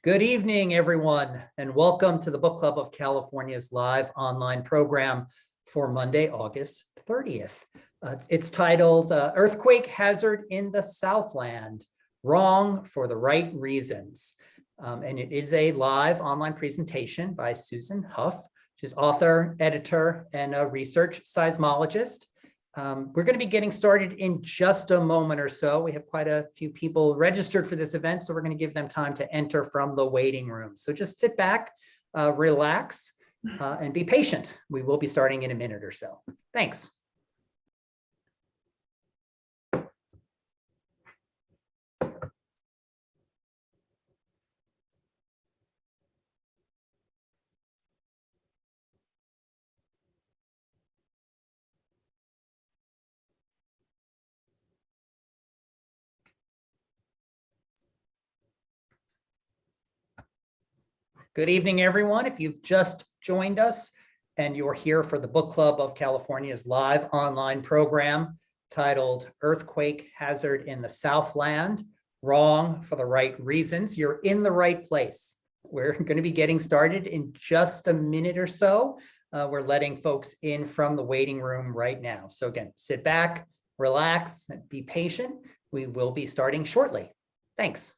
Good evening, everyone, and welcome to the Book Club of California's live online program for Monday, August 30th. It's titled Earthquake Hazard in the Southland, Wrong for the Right Reasons. And it is a live online presentation by Susan Huff. She's author, editor, and a research seismologist. We're going to be getting started in just a moment or so. We have quite a few people registered for this event, so we're going to give them time to enter from the waiting room. So just sit back, relax, and be patient. We will be starting in a minute or so. Thanks. Good evening, everyone. If you've just joined us and you're here for the Book Club of California's live online program titled Earthquake Hazard in the Southland, Wrong for the Right Reasons, you're in the right place. We're going to be getting started in just a minute or so. We're letting folks in from the waiting room right now. So again, sit back, relax, and be patient. We will be starting shortly. Thanks.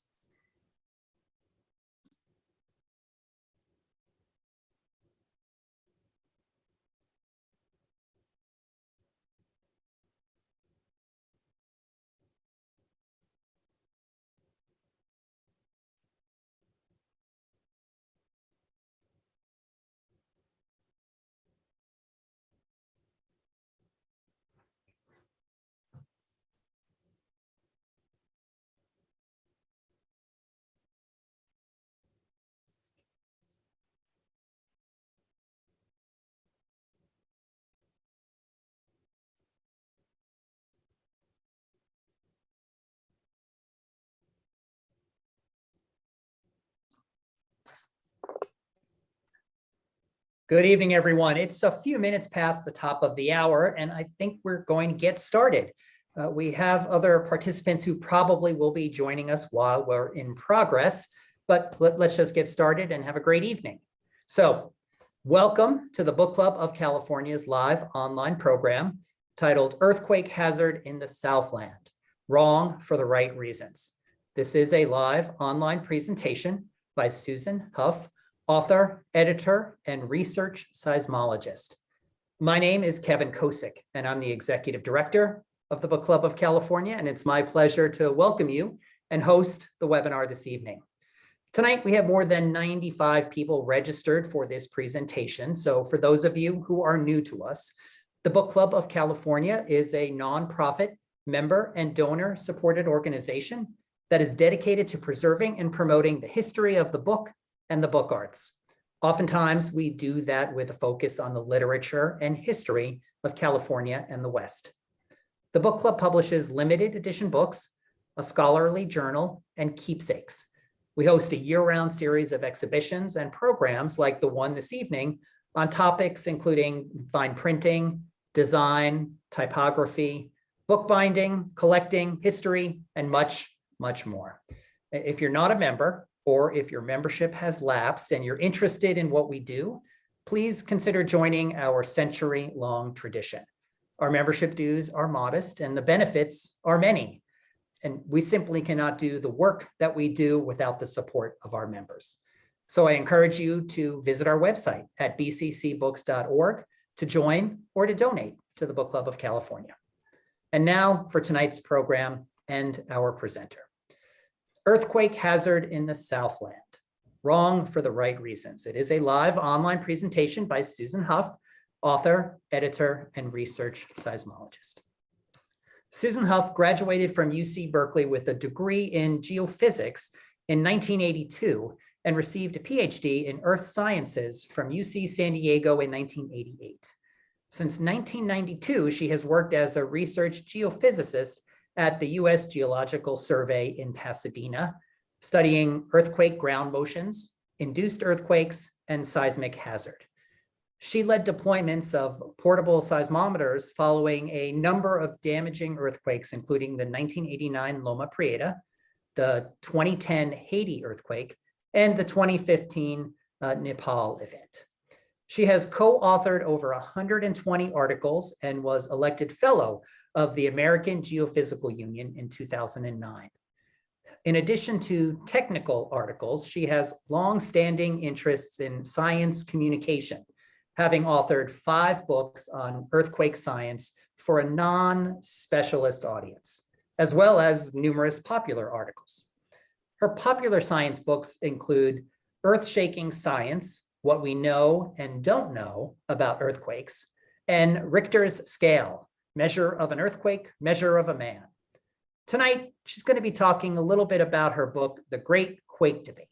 Good evening, everyone. It's a few minutes past the top of the hour, and I think we're going to get started. We have other participants who probably will be joining us while we're in progress, but let's just get started and have a great evening. So, welcome to the Book Club of California's live online program titled Earthquake Hazard in the Southland, Wrong for the Right Reasons. This is a live online presentation by Susan Huff, author, editor, and research seismologist. My name is Kevin Kosick, and I'm the executive director of the Book Club of California, and it's my pleasure to welcome you and host the webinar this evening. Tonight, we have more than 95 people registered for this presentation. So for those of you who are new to us, the Book Club of California is a nonprofit, member and donor supported organization that is dedicated to preserving and promoting the history of the book and the book arts. Oftentimes, we do that with a focus on the literature and history of California and the West. The book club publishes limited edition books, a scholarly journal, and keepsakes. We host a year-round series of exhibitions and programs like the one this evening on topics including fine printing, design, typography, bookbinding, collecting, history, and much, much more. If you're not a member, or if your membership has lapsed and you're interested in what we do, please consider joining our century-long tradition. Our membership dues are modest and the benefits are many. And we simply cannot do the work that we do without the support of our members. So I encourage you to visit our website at bccbooks.org to join or to donate to the Book Club of California. And now for tonight's program and our presenter. Earthquake Hazard in the Southland, Wrong for the Right Reasons. It is a live online presentation by Susan Huff, author, editor, and research seismologist. Susan Huff graduated from UC Berkeley with a degree in geophysics in 1982 and received a PhD in earth sciences from UC San Diego in 1988. Since 1992, she has worked as a research geophysicist at the U.S. Geological Survey in Pasadena, studying earthquake ground motions, induced earthquakes, and seismic hazard. She led deployments of portable seismometers following a number of damaging earthquakes, including the 1989 Loma Prieta, the 2010 Haiti earthquake, and the 2015 Nepal event. She has co-authored over 120 articles and was elected fellow of the American Geophysical Union in 2009. In addition to technical articles, she has long-standing interests in science communication, having authored 5 books on earthquake science for a non-specialist audience, as well as numerous popular articles. Her popular science books include Earth-Shaking Science, What We Know and Don't Know About Earthquakes, and Richter's Scale, Measure of an Earthquake, Measure of a Man. Tonight, she's going to be talking a little bit about her book, The Great Quake Debate.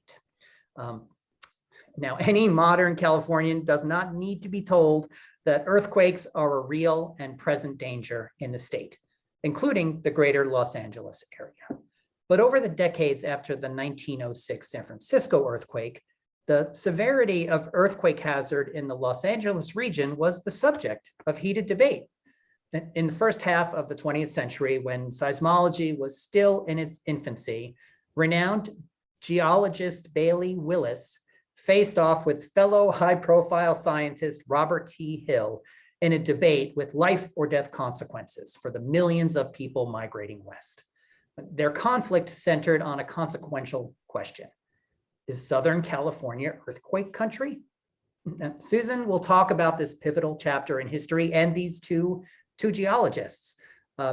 Now, any modern Californian does not need to be told that earthquakes are a real and present danger in the state, including the greater Los Angeles area. But over the decades after the 1906 San Francisco earthquake, the severity of earthquake hazard in the Los Angeles region was the subject of heated debate. In the first half of the 20th century, when seismology was still in its infancy, renowned geologist Bailey Willis faced off with fellow high-profile scientist Robert T. Hill in a debate with life or death consequences for the millions of people migrating west. Their conflict centered on a consequential question. Is Southern California earthquake country? Susan will talk about this pivotal chapter in history and these two geologists,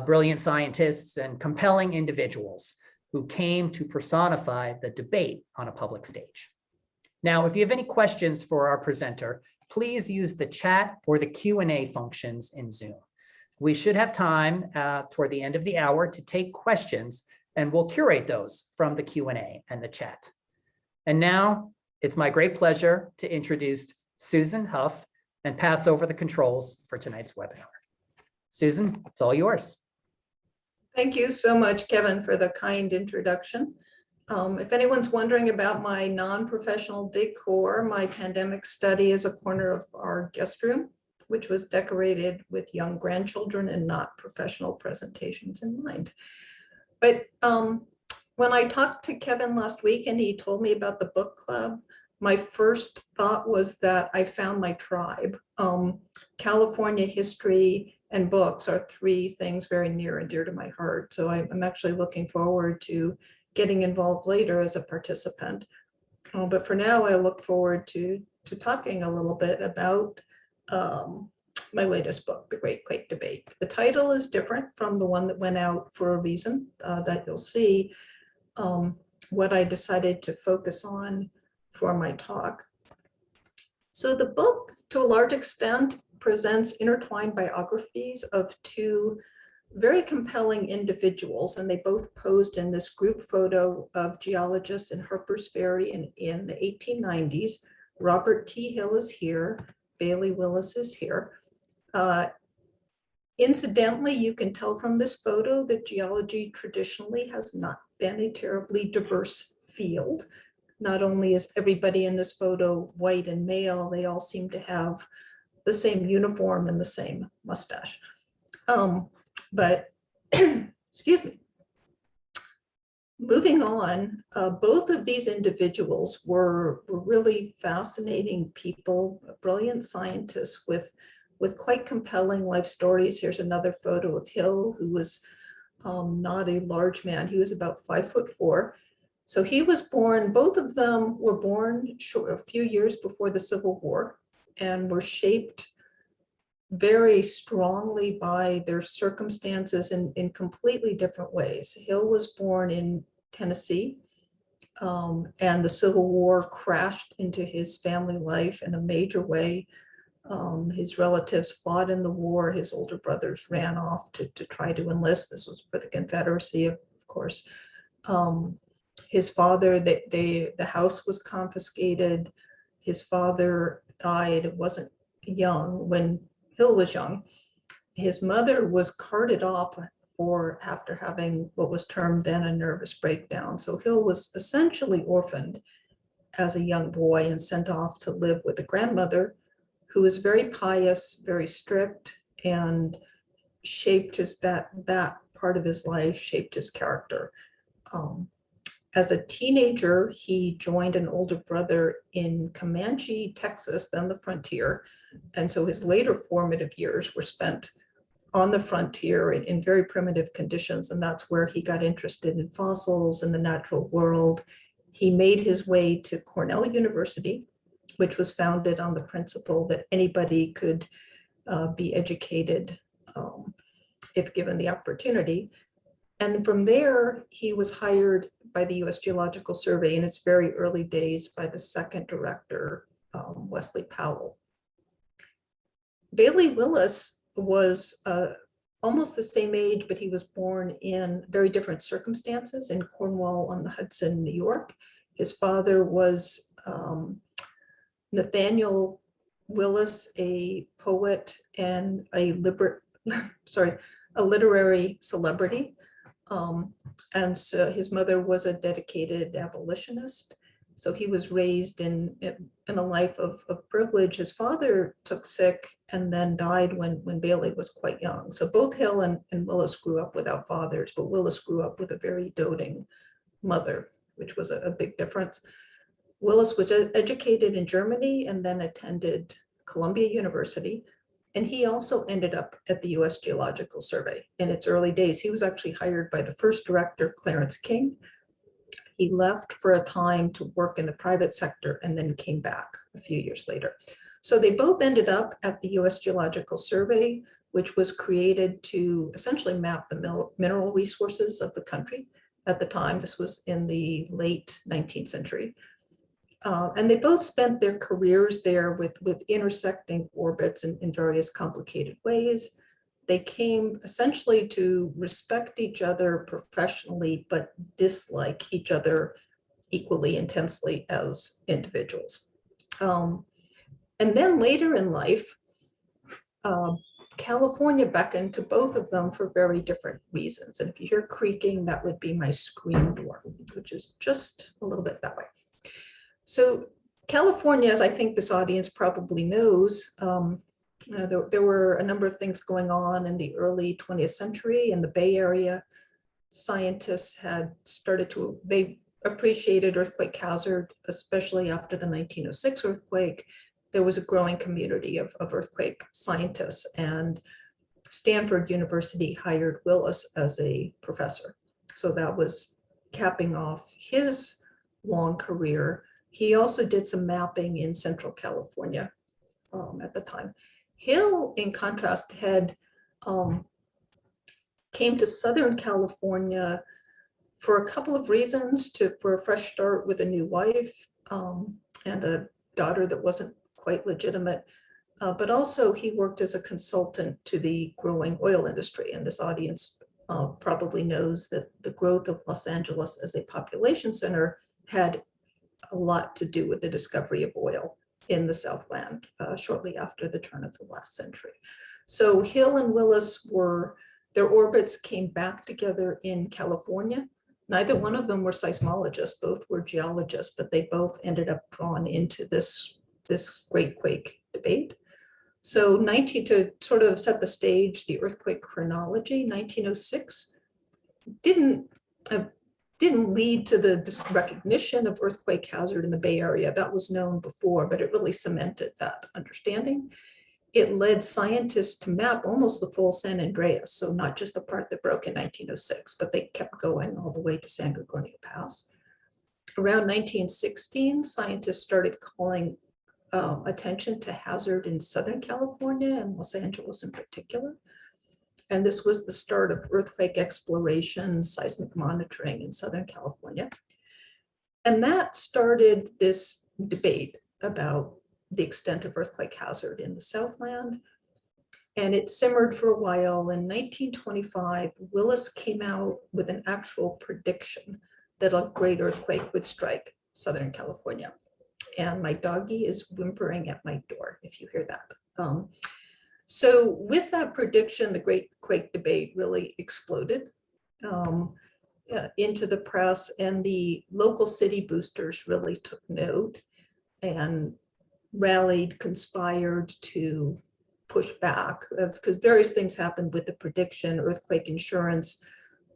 brilliant scientists and compelling individuals who came to personify the debate on a public stage. Now, if you have any questions for our presenter, please use the chat or the Q&A functions in Zoom. We should have time toward the end of the hour to take questions, and we'll curate those from the Q&A and the chat. And now it's my great pleasure to introduce Susan Huff and pass over the controls for tonight's webinar. Susan, it's all yours. Thank you so much, Kevin, for the kind introduction. If anyone's wondering about my non-professional decor, my pandemic study is a corner of our guest room, which was decorated with young grandchildren and not professional presentations in mind. But when I talked to Kevin last week and he told me about the book club, my first thought was that I found my tribe. California history and books are 3 things very near and dear to my heart. So I'm actually looking forward to getting involved later as a participant. But for now, I look forward to talking a little bit about my latest book, The Great Quake Debate. The title is different from the one that went out for a reason that you'll see. What I decided to focus on for my talk. So the book, to a large extent, presents intertwined biographies of 2 very compelling individuals, and they both posed in this group photo of geologists in Harper's Ferry in the 1890s. Robert T. Hill is here, Bailey Willis is here. Incidentally, you can tell from this photo that geology traditionally has not been a terribly diverse field. Not only is everybody in this photo white and male, they all seem to have the same uniform and the same mustache. But excuse me. Moving on, both of these individuals were really fascinating people, brilliant scientists with quite compelling life stories. Here's another photo of Hill, who was not a large man. He was about 5'4". So he was born, both of them were born a few years before the Civil War and were shaped very strongly by their circumstances in completely different ways. Hill was born in Tennessee, and the Civil War crashed into his family life in a major way. His relatives fought in the war. His older brothers ran off to try to enlist. This was for the Confederacy, of course. His father, the house was confiscated. His father died. It wasn't young when Hill was young. His mother was carted off after having what was termed then a nervous breakdown. So Hill was essentially orphaned as a young boy and sent off to live with a grandmother who was very pious, very strict, and shaped that part of his life, shaped his character. As a teenager, he joined an older brother in Comanche, Texas, then the frontier. And so his later formative years were spent on the frontier in very primitive conditions. And that's where he got interested in fossils and the natural world. He made his way to Cornell University, which was founded on the principle that anybody could be educated if given the opportunity. And from there, he was hired by the U.S. Geological Survey in its very early days by the second director, Wesley Powell. Bailey Willis was almost the same age, but he was born in very different circumstances in Cornwall on the Hudson, New York. His father was Nathaniel Willis, a poet and a literary celebrity. And so his mother was a dedicated abolitionist. So he was raised in a life of privilege. His father took sick and then died when Bailey was quite young. So both Hill and Willis grew up without fathers, but Willis grew up with a very doting mother, which was a big difference. Willis was educated in Germany and then attended Columbia University. And he also ended up at the U.S. Geological Survey in its early days. He was actually hired by the first director, Clarence King. He left for a time to work in the private sector and then came back a few years later. So they both ended up at the U.S. Geological Survey, which was created to essentially map the mineral resources of the country at the time. This was in the late 19th century. And they both spent their careers there with intersecting orbits in various complicated ways. They came essentially to respect each other professionally, but dislike each other equally intensely as individuals. And then later in life, California beckoned to both of them for very different reasons. And if you hear creaking, that would be my screen door, which is just a little bit that way. So California, as I think this audience probably knows, there were a number of things going on in the early 20th century in the Bay Area. Scientists had started they appreciated earthquake hazard, especially after the 1906 earthquake. There was a growing community of earthquake scientists, and Stanford University hired Willis as a professor. So that was capping off his long career. He also did some mapping in Central California at the time. Hill, in contrast, came to Southern California for a couple of reasons, for a fresh start with a new wife and a daughter that wasn't quite legitimate, but also he worked as a consultant to the growing oil industry. And this audience probably knows that the growth of Los Angeles as a population center had a lot to do with the discovery of oil in the Southland shortly after the turn of the last century. So Hill and Willis their orbits came back together in California. Neither one of them were seismologists, both were geologists, but they both ended up drawn into this Great Quake debate. So to sort of set the stage, the earthquake chronology, 1906 didn't lead to the recognition of earthquake hazard in the Bay Area. That was known before, but it really cemented that understanding. It led scientists to map almost the full San Andreas, so not just the part that broke in 1906, but they kept going all the way to San Gorgonio Pass. Around 1916, scientists started calling attention to hazard in Southern California and Los Angeles in particular. And this was the start of earthquake exploration, seismic monitoring in Southern California. And that started this debate about the extent of earthquake hazard in the Southland. And it simmered for a while. In 1925, Willis came out with an actual prediction that a great earthquake would strike Southern California. And my doggie is whimpering at my door, if you hear that. So with that prediction, the Great Quake Debate really exploded into the press, and the local city boosters really took note and rallied, conspired to push back, because various things happened with the prediction. Earthquake insurance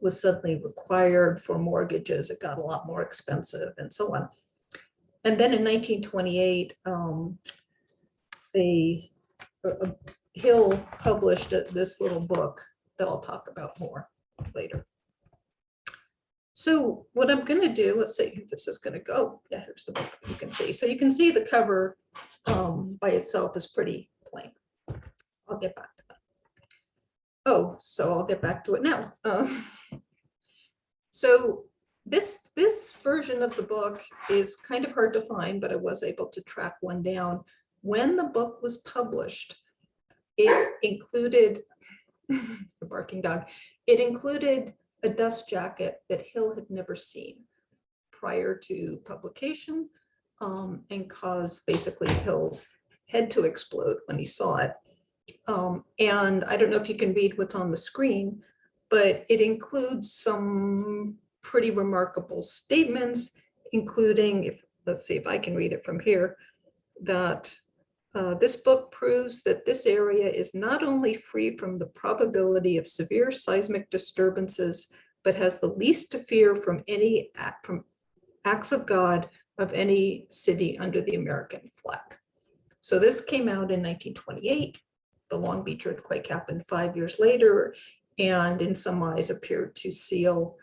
was suddenly required for mortgages. It got a lot more expensive and so on. And then in 1928, Hill published this little book that I'll talk about more later. So what I'm going to do, let's see if this is going to go. Yeah, here's the book that you can see. So you can see the cover by itself is pretty plain. I'll get back to that. Oh, so I'll get back to it now. So this version of the book is kind of hard to find, but I was able to track one down. When the book was published, it included a barking dog. It included a dust jacket that Hill had never seen prior to publication, and caused basically Hill's head to explode when he saw it. And I don't know if you can read what's on the screen, but it includes some pretty remarkable statements, including, let's see if I can read it from here, that this book proves that this area is not only free from the probability of severe seismic disturbances, but has the least to fear from acts of God of any city under the American flag. So this came out in 1928. The Long Beach earthquake happened 5 years later, and in some eyes appeared to seal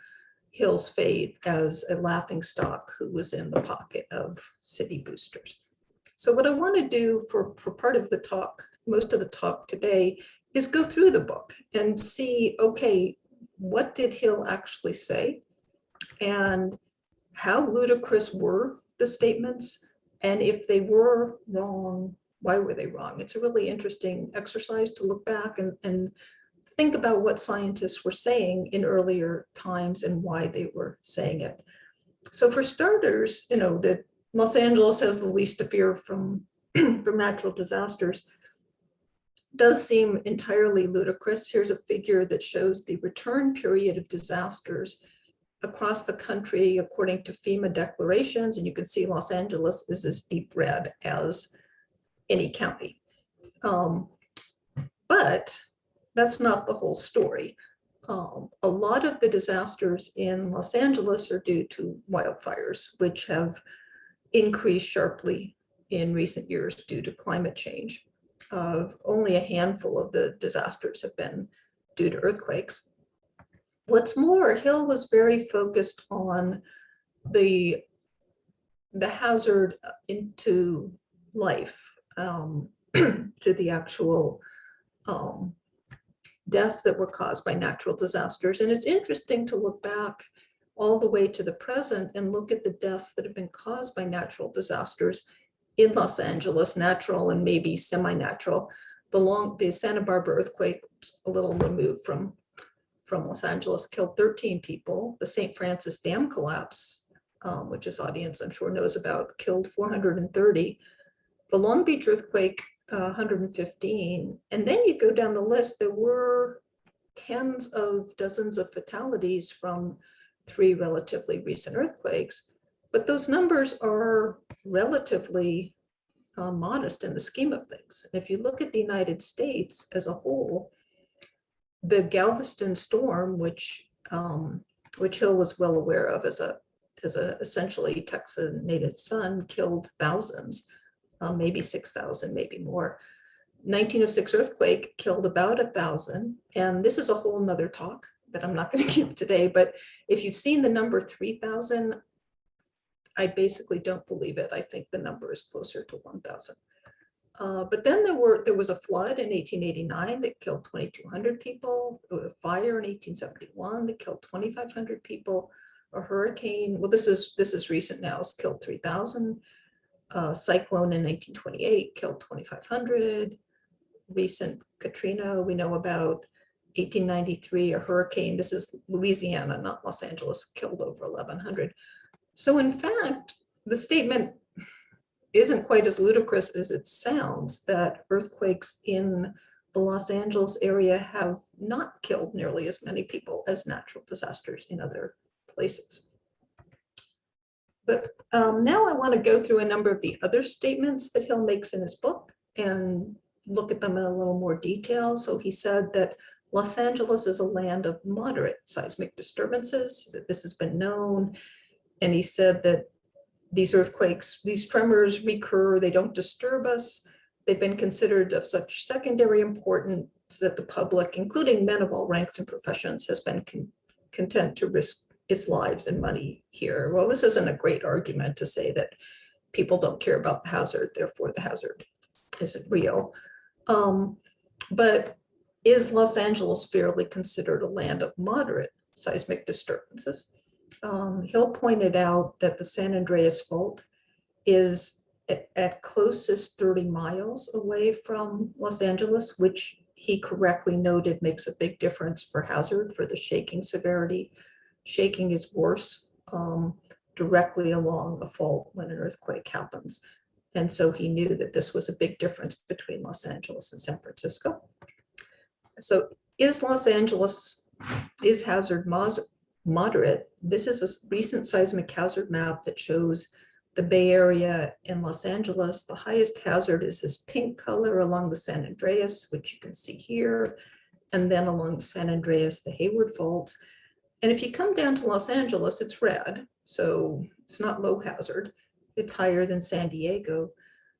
Hill's fate as a laughingstock who was in the pocket of city boosters. So what I want to do for part of the talk, most of the talk today, is go through the book and see, okay, what did Hill actually say? And how ludicrous were the statements? And if they were wrong, why were they wrong? It's a really interesting exercise to look back and think about what scientists were saying in earlier times and why they were saying it. So for starters, you know, that Los Angeles has the least to fear from natural disasters does seem entirely ludicrous. Here's a figure that shows the return period of disasters across the country according to FEMA declarations, and you can see Los Angeles is as deep red as any county. But that's not the whole story. A lot of the disasters in Los Angeles are due to wildfires, which have increased sharply in recent years due to climate change. Only a handful of the disasters have been due to earthquakes. What's more, Hill was very focused on the hazard into life, to the actual deaths that were caused by natural disasters. And it's interesting to look back all the way to the present and look at the deaths that have been caused by natural disasters in Los Angeles, natural and maybe semi-natural. The Santa Barbara earthquake, a little removed from Los Angeles, killed 13 people. The St. Francis Dam collapse, which this audience I'm sure knows about, killed 430. The Long Beach earthquake, 115. And then you go down the list, there were tens of dozens of fatalities from 3 relatively recent earthquakes, but those numbers are relatively modest in the scheme of things. And if you look at the United States as a whole, the Galveston storm, which Hill was well aware of as a essentially Texan native son, killed thousands, maybe 6,000, maybe more. 1906 earthquake killed about 1,000, and this is a whole nother talk that I'm not going to give today, but if you've seen the number 3,000, I basically don't believe it. I think the number is closer to 1,000. But then there was a flood in 1889 that killed 2,200 people, a fire in 1871 that killed 2,500 people, a hurricane, well, this is recent now, it's killed 3,000. Cyclone in 1928 killed 2,500. Recent Katrina we know about. 1893, a hurricane, this is Louisiana, not Los Angeles, killed over 1,100. So in fact, the statement isn't quite as ludicrous as it sounds, that earthquakes in the Los Angeles area have not killed nearly as many people as natural disasters in other places. But now I want to go through a number of the other statements that Hill makes in his book and look at them in a little more detail. So he said that Los Angeles is a land of moderate seismic disturbances. He said this has been known. And he said that these earthquakes, these tremors recur, they don't disturb us. They've been considered of such secondary importance that the public, including men of all ranks and professions, has been content to risk its lives and money here. Well, this isn't a great argument to say that people don't care about the hazard, therefore the hazard isn't real. But is Los Angeles fairly considered a land of moderate seismic disturbances? Hill pointed out that the San Andreas Fault is at closest 30 miles away from Los Angeles, which he correctly noted makes a big difference for hazard, for the shaking severity. Shaking is worse directly along a fault when an earthquake happens. And so he knew that this was a big difference between Los Angeles and San Francisco. So is Los Angeles, is hazard moderate? This is a recent seismic hazard map that shows the Bay Area and Los Angeles. The highest hazard is this pink color along the San Andreas, which you can see here, and then along the San Andreas, the Hayward Fault. And if you come down to Los Angeles, it's red, so it's not low hazard. It's higher than San Diego,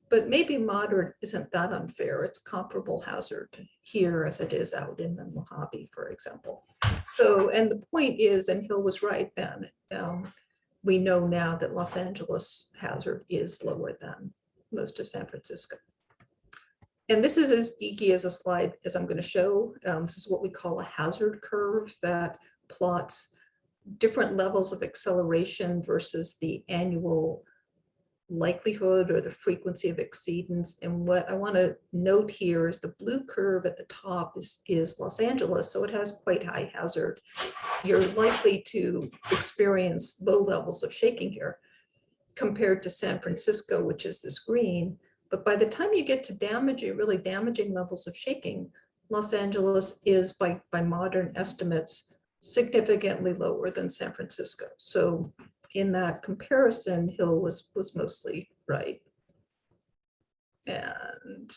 but maybe moderate isn't that unfair. It's comparable hazard here as it is out in the Mojave, for example. So, and the point is, and Hill was right then, we know now that Los Angeles hazard is lower than most of San Francisco. And this is as geeky as a slide as I'm going to show. This is what we call a hazard curve that plots different levels of acceleration versus the annual likelihood or the frequency of exceedance. And what I want to note here is the blue curve at the top is Los Angeles, so it has quite high hazard. You're likely to experience low levels of shaking here compared to San Francisco, which is this green. But by the time you get to damaging, really damaging levels of shaking, Los Angeles is, by modern estimates, significantly lower than San Francisco. So in that comparison, Hill was mostly right. And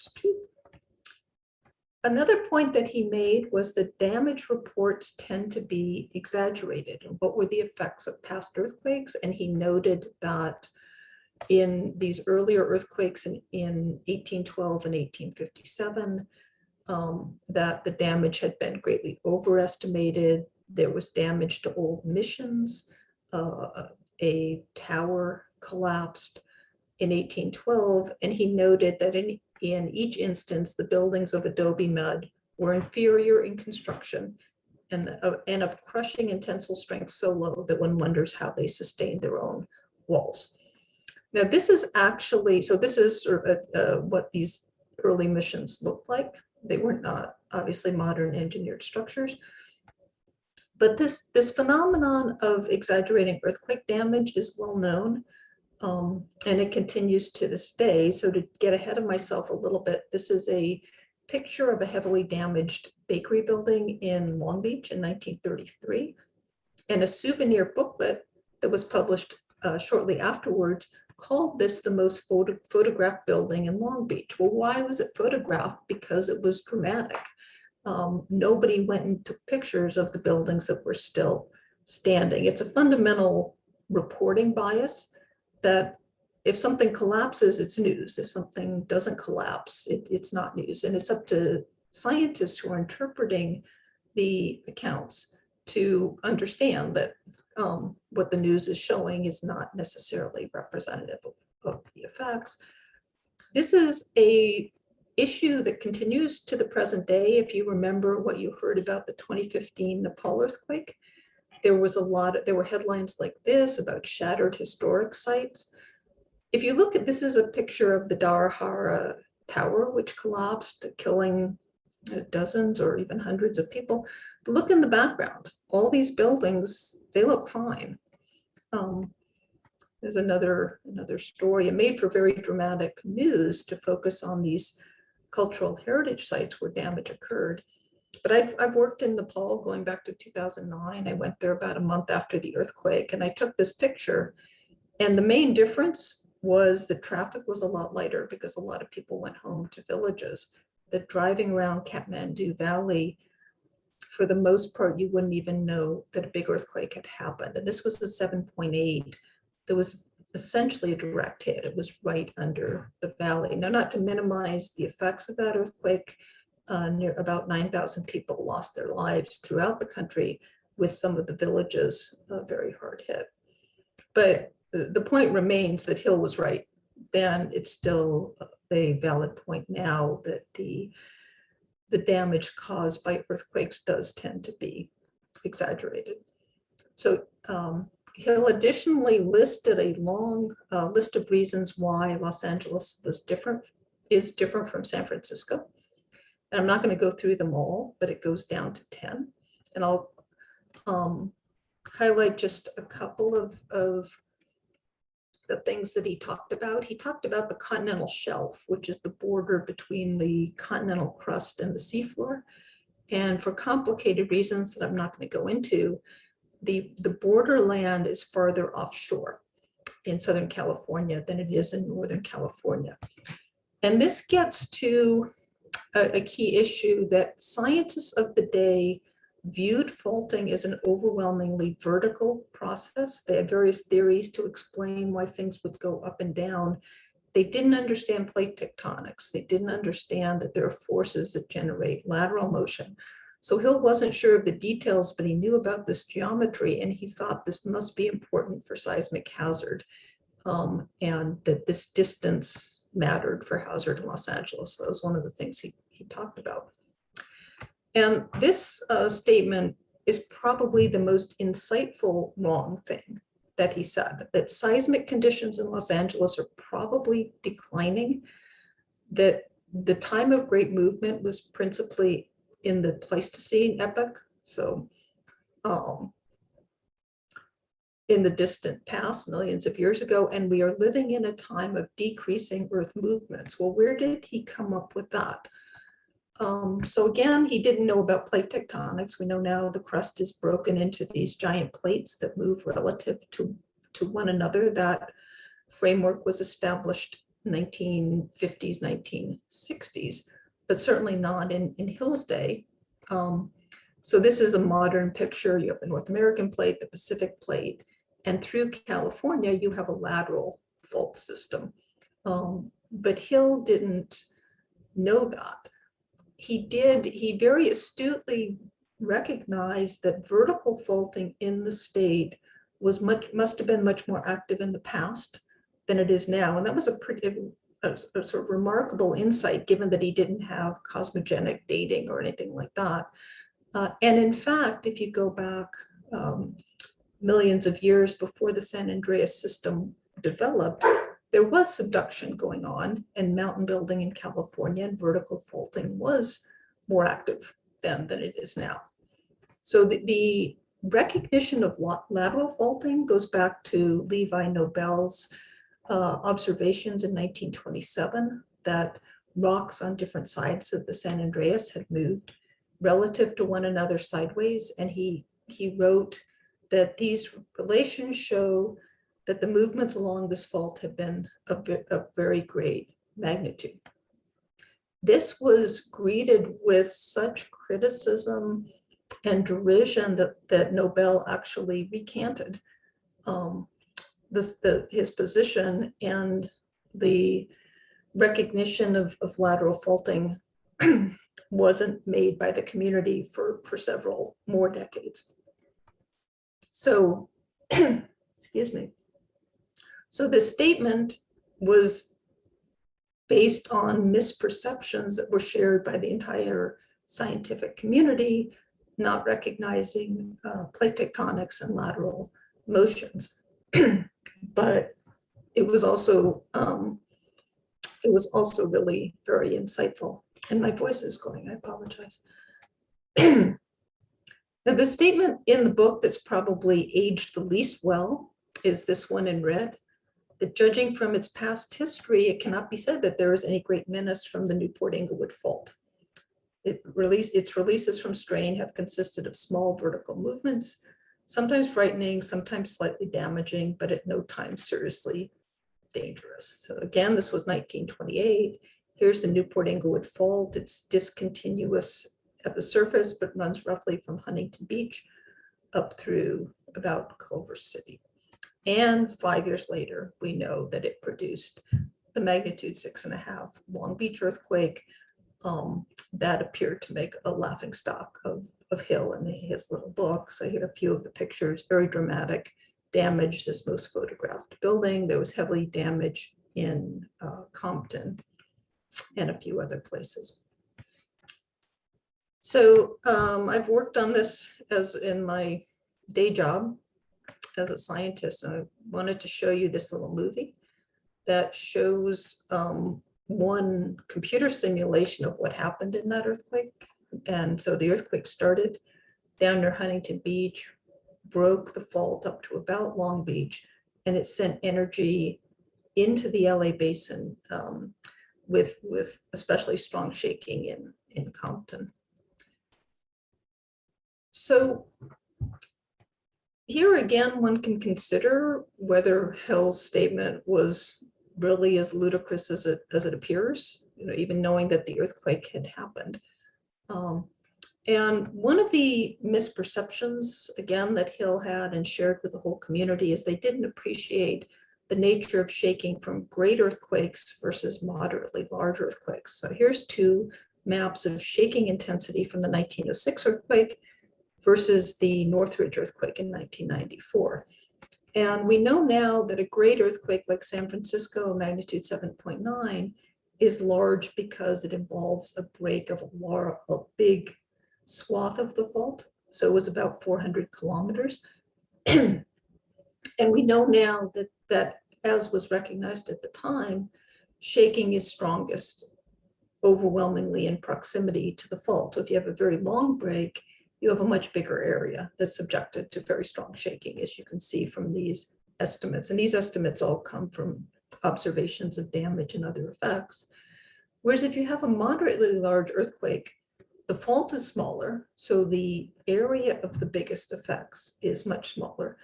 another point that he made was that damage reports tend to be exaggerated. And what were the effects of past earthquakes? And he noted that in these earlier earthquakes in 1812 and 1857, that the damage had been greatly overestimated. There was damage to old missions. A tower collapsed in 1812, and he noted that in each instance, the buildings of adobe mud were inferior in construction and of crushing and tensile strength so low that one wonders how they sustained their own walls. Now, this is actually, so this is what these early missions looked like. They were not obviously modern engineered structures. But this phenomenon of exaggerating earthquake damage is well known, and it continues to this day. So to get ahead of myself a little bit, this is a picture of a heavily damaged bakery building in Long Beach in 1933, and a souvenir booklet that was published shortly afterwards called this the most photographed building in Long Beach. Well, why was it photographed? Because it was dramatic. Nobody went and took pictures of the buildings that were still standing. It's a fundamental reporting bias that if something collapses, it's news. If something doesn't collapse, it's not news. And it's up to scientists who are interpreting the accounts to understand that what the news is showing is not necessarily representative of the effects. This is a issue that continues to the present day. If you remember what you heard about the 2015 Nepal earthquake, there were headlines like this about shattered historic sites. If you look at, this is a picture of the Darahara Tower, which collapsed, killing dozens or even hundreds of people. But look in the background, all these buildings, they look fine. There's another story. It made for very dramatic news to focus on these cultural heritage sites where damage occurred. But I've worked in Nepal going back to 2009. I went there about a month after the earthquake, and I took this picture. And the main difference was the traffic was a lot lighter because a lot of people went home to villages. The driving around Kathmandu Valley for the most part, you wouldn't even know that a big earthquake had happened. And this was a 7.8 that was essentially a direct hit. It was right under the valley. Now, not to minimize the effects of that earthquake, near about 9,000 people lost their lives throughout the country, with some of the villages very hard hit. But the point remains that Hill was right. Then it's still a valid point now that the damage caused by earthquakes does tend to be exaggerated. So Hill additionally listed a long list of reasons why Los Angeles is different from San Francisco. And I'm not going to go through them all, but it goes down to 10. And I'll highlight just a couple of the things that he talked about. He talked about the Continental Shelf, which is the border between the continental crust and the seafloor. And for complicated reasons that I'm not going to go into, the borderland is farther offshore in Southern California than it is in Northern California. And this gets to a key issue that scientists of the day viewed faulting as an overwhelmingly vertical process. They had various theories to explain why things would go up and down. They didn't understand plate tectonics. They didn't understand that there are forces that generate lateral motion. So Hill wasn't sure of the details, but he knew about this geometry, and he thought this must be important for seismic hazard, and that this distance mattered for hazard in Los Angeles. So that was one of the things he talked about. And this statement is probably the most insightful wrong thing that he said, that seismic conditions in Los Angeles are probably declining, that the time of great movement was principally in the Pleistocene epoch, so in the distant past, millions of years ago, and we are living in a time of decreasing Earth movements. Well, where did he come up with that? So again, he didn't know about plate tectonics. We know now the crust is broken into these giant plates that move relative to one another. That framework was established in 1950s, 1960s, but certainly not in Hill's day. So this is a modern picture. You have the North American plate, the Pacific plate, and through California, you have a lateral fault system. But Hill didn't know that. He very astutely recognized that vertical faulting in the state must have been much more active in the past than it is now. And that was a sort of remarkable insight, given that he didn't have cosmogenic dating or anything like that. And in fact, if you go back millions of years before the San Andreas system developed, there was subduction going on and mountain building in California, and vertical faulting was more active then than it is now. So the recognition of lateral faulting goes back to Levi Nobel's observations in 1927 that rocks on different sides of the San Andreas had moved relative to one another sideways. And he wrote that these relations show that the movements along this fault have been of very great magnitude. This was greeted with such criticism and derision that Nobel actually recanted his position, and the recognition of lateral faulting wasn't made by the community for several more decades. So, excuse me. So this statement was based on misperceptions that were shared by the entire scientific community, not recognizing plate tectonics and lateral motions. But it was also really very insightful. And my voice is going, I apologize. Now, the statement in the book that's probably aged the least well is this one in red. That judging from its past history, it cannot be said that there is any great menace from the Newport-Inglewood fault. Its releases from strain have consisted of small vertical movements, sometimes frightening, sometimes slightly damaging, but at no time seriously dangerous. So again, this was 1928. Here's the Newport-Inglewood fault. It's discontinuous at the surface, but runs roughly from Huntington Beach up through about Culver City. And 5 years later, we know that it produced the magnitude 6.5 Long Beach earthquake that appeared to make a laughingstock of Hill in his little book. So here are a few of the pictures, very dramatic damage, this most photographed building. There was heavily damage in Compton and a few other places. So I've worked on this as in my day job as a scientist. I wanted to show you this little movie that shows one computer simulation of what happened in that earthquake. And so the earthquake started down near Huntington Beach, broke the fault up to about Long Beach, and it sent energy into the LA basin with especially strong shaking in Compton. So here again, one can consider whether Hill's statement was really as ludicrous as it appears, even knowing that the earthquake had happened. And one of the misperceptions, again, that Hill had and shared with the whole community is they didn't appreciate the nature of shaking from great earthquakes versus moderately large earthquakes. So here's two maps of shaking intensity from the 1906 earthquake versus the Northridge earthquake in 1994. And we know now that a great earthquake like San Francisco, magnitude 7.9, is large because it involves a break of a big swath of the fault. So it was about 400 kilometers. And we know now that, as was recognized at the time, shaking is strongest overwhelmingly in proximity to the fault. So if you have a very long break, you have a much bigger area that's subjected to very strong shaking, as you can see from these estimates. And these estimates all come from observations of damage and other effects. Whereas if you have a moderately large earthquake, the fault is smaller, so the area of the biggest effects is much smaller.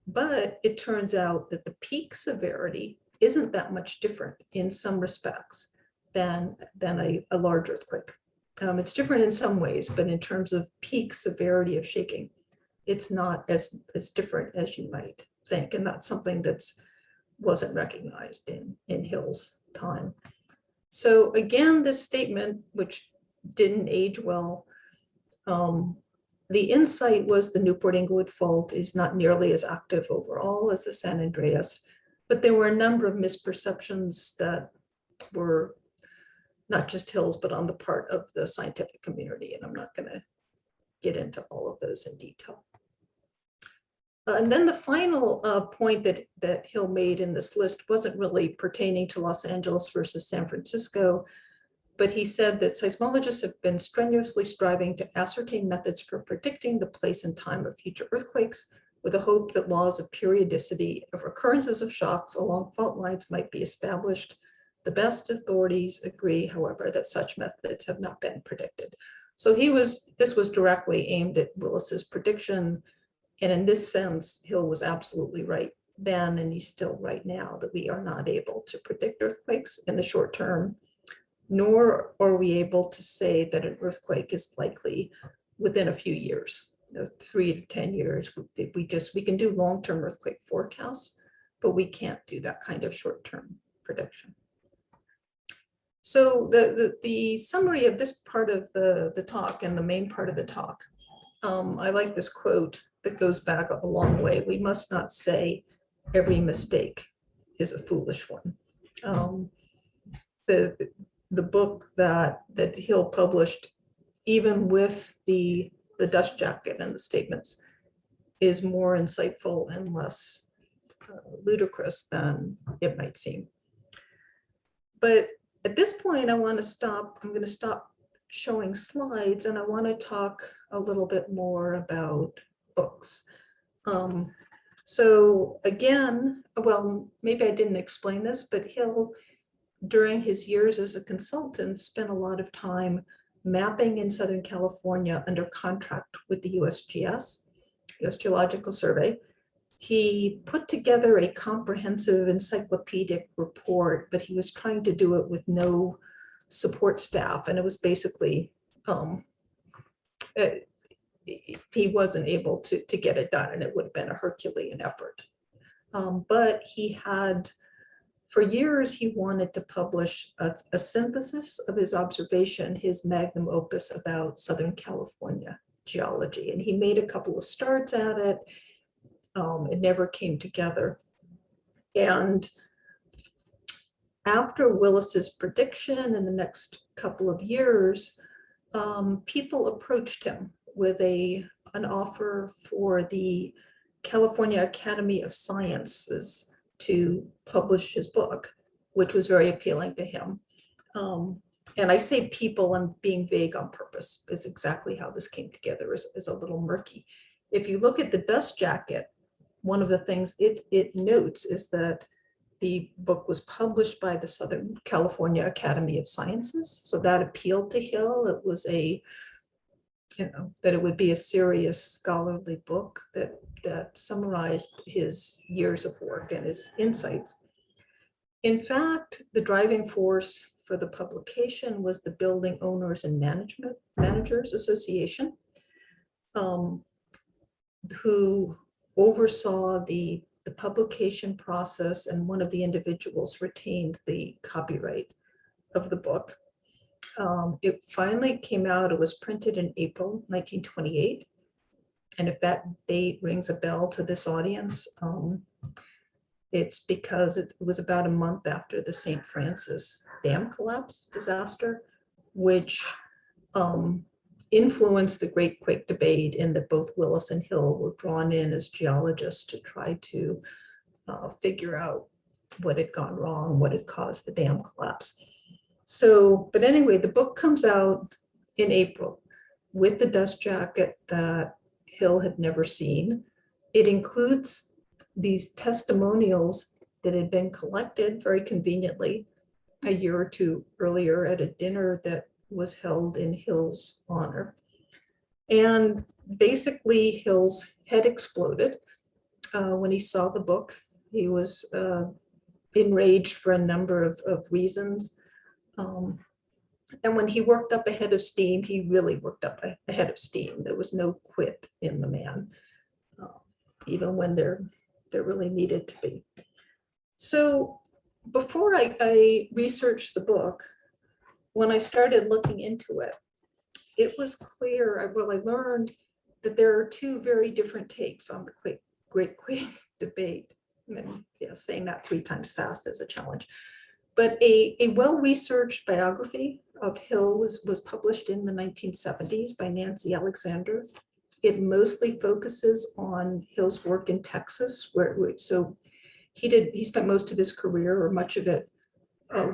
But it turns out that the peak severity isn't that much different in some respects than a large earthquake. It's different in some ways, but in terms of peak severity of shaking, it's not as different as you might think. And that's something that wasn't recognized in Hill's time. So again, this statement, which didn't age well, the insight was the Newport-Inglewood fault is not nearly as active overall as the San Andreas, but there were a number of misperceptions that were not just Hill's, but on the part of the scientific community. And I'm not going to get into all of those in detail. And then the final point that Hill made in this list wasn't really pertaining to Los Angeles versus San Francisco, but he said that seismologists have been strenuously striving to ascertain methods for predicting the place and time of future earthquakes, with a hope that laws of periodicity of recurrences of shocks along fault lines might be established. The best authorities agree, however, that such methods have not been predicted. So this was directly aimed at Willis's prediction. And in this sense, Hill was absolutely right then, and he's still right now, that we are not able to predict earthquakes in the short term, nor are we able to say that an earthquake is likely within a few years, 3 to 10 years. We can do long-term earthquake forecasts, but we can't do that kind of short-term prediction. So the summary of this part of the talk and the main part of the talk, I like this quote that goes back a long way. We must not say every mistake is a foolish one. The book that Hill published, even with the dust jacket and the statements, is more insightful and less ludicrous than it might seem. But at this point, I'm going to stop showing slides, and I want to talk a little bit more about books. So again, well, maybe I didn't explain this, but Hill, during his years as a consultant, spent a lot of time mapping in Southern California under contract with the USGS, US Geological Survey. He put together a comprehensive encyclopedic report, but he was trying to do it with no support staff. And it was basically he wasn't able to get it done, and it would have been a Herculean effort. But he had, for years, he wanted to publish a synthesis of his observation, his magnum opus about Southern California geology. And he made a couple of starts at it. It never came together. And after Willis's prediction in the next couple of years, people approached him with an offer for the California Academy of Sciences to publish his book, which was very appealing to him. And I say people, I'm being vague on purpose. It's exactly how this came together is a little murky. If you look at the dust jacket, one of the things it notes is that the book was published by the Southern California Academy of Sciences. So that appealed to Hill. It was that it would be a serious scholarly book that summarized his years of work and his insights. In fact, the driving force for the publication was the Building Owners and Managers Association, who oversaw the publication process, and one of the individuals retained the copyright of the book. It finally came out, it was printed in April 1928. And if that date rings a bell to this audience, it's because it was about a month after the St. Francis Dam collapse disaster, which influenced the Great Quake Debate, in that both Willis and Hill were drawn in as geologists to try to figure out what had gone wrong, what had caused the dam collapse. So, but anyway, the book comes out in April with the dust jacket that Hill had never seen. It includes these testimonials that had been collected very conveniently a year or two earlier at a dinner that was held in Hill's honor. And basically Hill's head exploded when he saw the book. He was enraged for a number of reasons. And when he worked up a head of steam, he really worked up a head of steam. There was no quit in the man, even when there really needed to be. So before I researched the book, when I started looking into it, it was clear, well, I learned that there are two very different takes on the Great Quake Debate. And yeah, saying that 3 times fast is a challenge. But a well-researched biography of Hill was published in the 1970s by Nancy Alexander. It mostly focuses on Hill's work in Texas, so he spent most of his career, or much of it,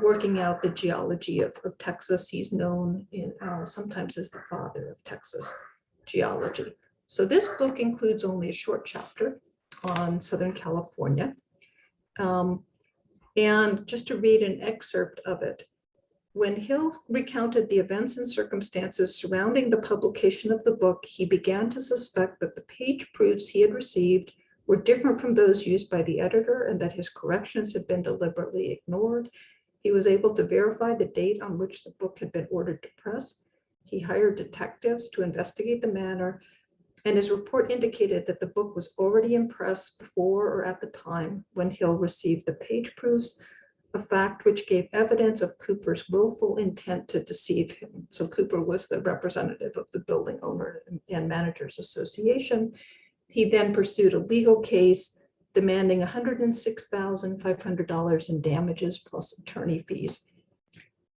working out the geology of Texas. He's known sometimes as the father of Texas geology. So this book includes only a short chapter on Southern California. And just to read an excerpt of it, when Hill recounted the events and circumstances surrounding the publication of the book, he began to suspect that the page proofs he had received were different from those used by the editor, and that his corrections had been deliberately ignored. He was able to verify the date on which the book had been ordered to press. He hired detectives to investigate the matter, and his report indicated that the book was already in press before or at the time when Hill received the page proofs, a fact which gave evidence of Cooper's willful intent to deceive him. So Cooper was the representative of the Building Owner and Managers Association. He then pursued a legal case demanding $106,500 in damages plus attorney fees.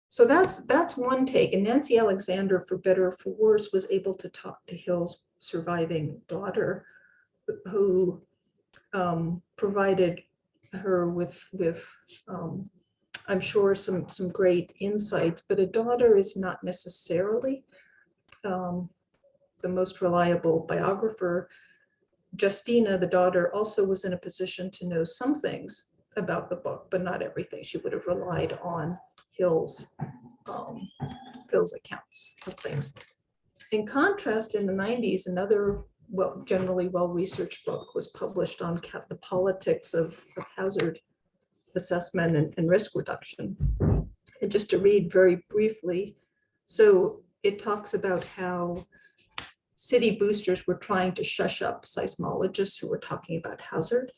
So that's one take. And Nancy Alexander, for better or for worse, was able to talk to Hill's surviving daughter, who provided her with I'm sure some great insights. But a daughter is not necessarily the most reliable biographer. Justina, the daughter, also was in a position to know some things about the book, but not everything. She would have relied on Hill's accounts of things. In contrast, in the 90s, another generally well-researched book was published on the politics of hazard assessment and risk reduction. And just to read very briefly, so it talks about how city boosters were trying to shush up seismologists who were talking about hazard.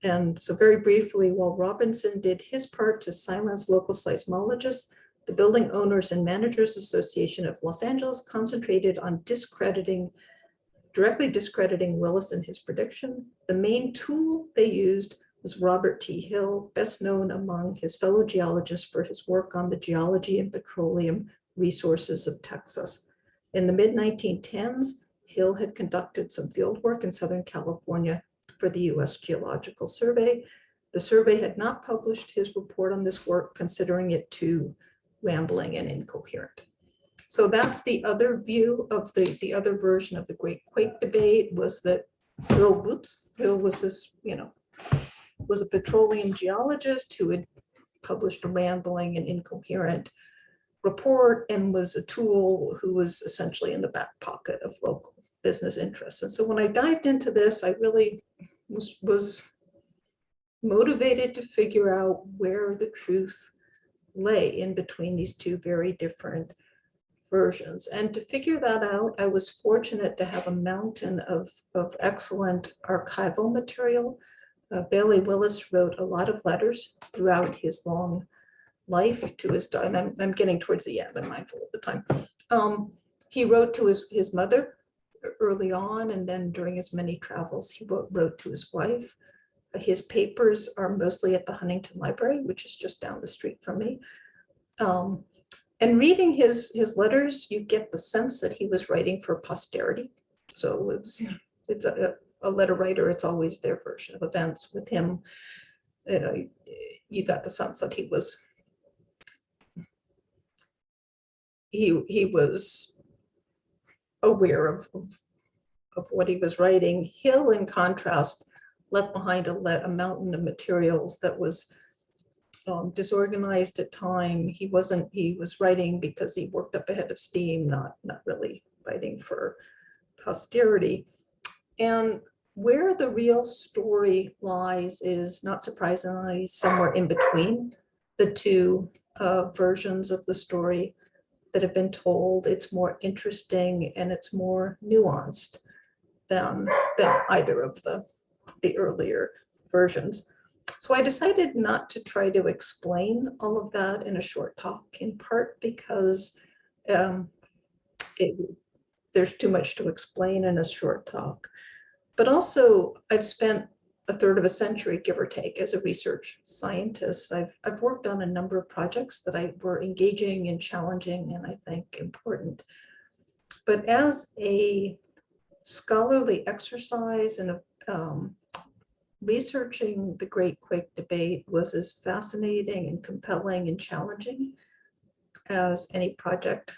And so very briefly, while Robinson did his part to silence local seismologists, the Building Owners and Managers Association of Los Angeles concentrated on directly discrediting Willis and his prediction. The main tool they used was Robert T. Hill, best known among his fellow geologists for his work on the geology and petroleum resources of Texas. In the mid-1910s, Hill had conducted some field work in Southern California for the US Geological Survey. The survey had not published his report on this work, considering it too rambling and incoherent. So that's the other view of the other version of the Great Quake Debate, was that Hill was this, was a petroleum geologist who had published a rambling and incoherent report and was a tool who was essentially in the back pocket of local business interests. And so when I dived into this, I really was motivated to figure out where the truth lay in between these two very different versions. And to figure that out, I was fortunate to have a mountain of excellent archival material. Bailey Willis wrote a lot of letters throughout his long life to his daughter, and I'm getting towards the end, I'm mindful of the time. He wrote to his mother early on, and then during his many travels, he wrote to his wife. His papers are mostly at the Huntington Library, which is just down the street from me. And reading his letters, you get the sense that he was writing for posterity. So it's a letter writer, it's always their version of events. With him, you got the sense that he was aware of what he was writing. Hill, in contrast, left behind a mountain of materials that was disorganized at time. He was writing because he worked up a head of steam, not really writing for posterity. And where the real story lies is, not surprisingly, somewhere in between the two versions of the story that have been told. It's more interesting and it's more nuanced than either of the earlier versions. So I decided not to try to explain all of that in a short talk, in part because there's too much to explain in a short talk. But also, I've spent a third of a century, give or take, as a research scientist. I've worked on a number of projects that were engaging and challenging and I think important. But as a scholarly exercise and researching the Great Quake Debate was as fascinating and compelling and challenging as any project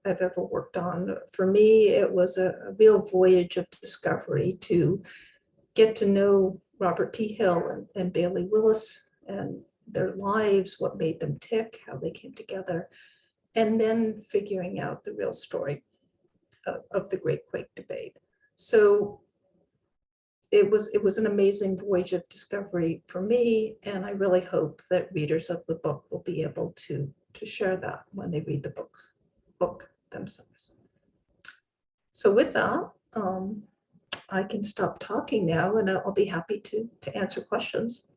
I've ever worked on. For me, it was a real voyage of discovery to get to know Robert T. Hill and Bailey Willis and their lives, what made them tick, how they came together, and then figuring out the real story of the Great Quake Debate. So it was an amazing voyage of discovery for me, and I really hope that readers of the book will be able to share that when they read the book themselves. So with that, I can stop talking now, and I'll be happy to answer questions.